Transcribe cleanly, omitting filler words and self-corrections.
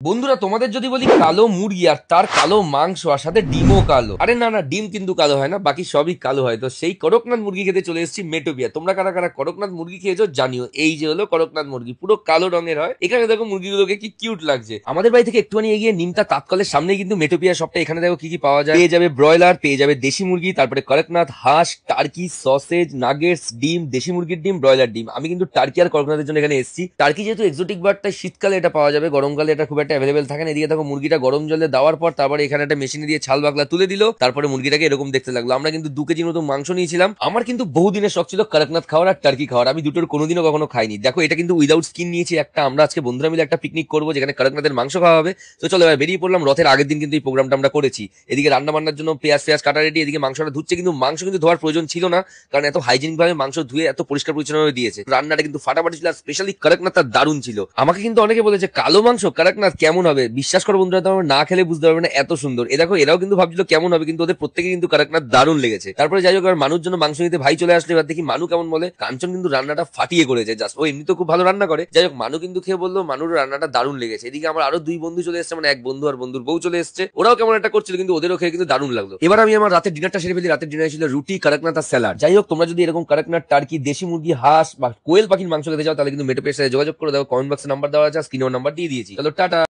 বন্ধুরা তোমাদের যদি বলি কালো মুরগি আর তার কালো মাংস আর সাথে ডিমও কালো, আরে না না, ডিম কিন্তু কালো হয় না, বাকি সবই কালো হয়। তো সেই করকনাথ মুরগি খেতে চলে এসেছি মেটোপিয়া। তোমরা কারা কারা করকনাথ মুরগি খেয়েছো জানিও। এই যে হলো করকনাথ মুরগি, পুরো কালো রঙের হয়। এখানে দেখো মুরগিগুলোকে কি কিউট লাগছে। আমাদের বাড়ি থেকে একটুখানি এগিয়ে নিমতা তাৎকলের সামনে কিন্তু মেটোপিয়া শপটা। এখানে দেখো কি কি পাওয়া যায়। পেয়ে যাবে ব্রয়লার, পেয়ে যাবে দেশি মুরগি, তারপরে করকনাথ, হাঁস, টার্কি, সসেজ, নাগেটস, ডিম, দেশি মুরগির ডিম, ব্রয়লার ডিম। আমি কিন্তু টার্কি আর করকনাথের জন্য এখানে এসেছি। টার্কি যেহেতু এক্সোটিক বার্ড, তাই শীতকালে এটা পাওয়া যাবে, গরমকালে এটা খুব একটা অ্যাভেলেবেল থাকে না। এদিকে দেখো মুরগিটা গরম জলে দেওয়ার পর তারপরে এখানে একটা মেশিনে দিয়ে ছাল বাকলা তুলে দিল, তারপরে মুরগিটাকে এরকম দেখতে লাগলো। আমরা কিন্তু 2 কেজি মতো মাংস নিয়েছিলাম। আমার কিন্তু বহুদিনের শখ ছিল করকনাথ খাওয়ার আর টার্কি খাওয়ার। আমি দুটোর কোনোদিনও কখনো খাইনি। দেখো এটা কিন্তু উইদাউট স্কিন নিয়েছি একটা। আমরা আজকে বন্ধুরা মিলে একটা পিকনিক করবো যেখানে করকনাথের মাংস খাওয়া হবে। তো চলো এবার বেরিয়ে পড়লাম। রথের আগের দিন কিন্তু এই প্রোগ্রামটা আমরা করেছি। এদিকে রান্না বান্নার জন্য পেঁয়াজ ফেয়াজ কাটা রেডি, এদিকে মাংসটা ধুচ্ছে। কিন্তু মাংস কিন্তু ধোয়ার প্রয়োজন ছিল না, কারণ এত হাইজিনিক ভাবে মাংস ধুয়ে এত পরিষ্কার পরিচ্ছন্ন ভাবে দিয়েছে। রান্নাটা কিন্তু ফাটাফাটি ছিল, আর স্পেশালি করকনাথ তার দারুণ ছিল। আমাকে কিন্তু অনেকে বলেছে কালো মাংস করকনাথ কেমন হবে। বিশ্বাস করো বন্ধুরা, তোমরা না খেলে বুঝতে পারবে না, এত সুন্দর। এ দেখো এরাও কিন্তু ভাবছিল কেমন হবে, কিন্তু ওদের প্রত্যেকে কিন্তু করকনাথ দারুণ লেগেছে। তারপরে যাই হোক, আর মানুষ জন্য মাংস নিতে ভাই চলে আসলে। এবার দেখি মানু কেমন বলে। কাঞ্চন কিন্তু রান্নাটা ফাটিয়ে করেছে, জাস্ট ও এমনি তো খুব ভালো রান্না করে। যাই হোক মানু কিন্তু খেয়ে বললো মানুর রান্নাটা দারুণ লেগেছে। এদিকে আমার আরো 2 বন্ধু চলে এসেছে, মানে এক বন্ধু আর বন্ধুর বউ চলে এসেছে। ওরাও কেমন একটা করছিল, কিন্তু ওদেরও খেয়ে কিন্তু দারুণ লাগলো। এবার আমি আমার রাতের ডিনারটা সেরে ফেলি। রাতের ডিনার ছিল রুটি, করকনাথ আর স্যালাড। যাই হোক তোমরা যদি এরকম করকনাথ, টার্কি, দেশি মুরগি, হাঁস বা কোয়েল পাখির মাংস খেতে চাও তাহলে কিন্তু মেটোপের সাথে যোগাযোগ করে দাও। কমেন্ট বক্সে নাম্বার দেওয়া আছে, স্ক্রিনেও নাম্বার দিয়ে দিয়েছি। চলো টাটা।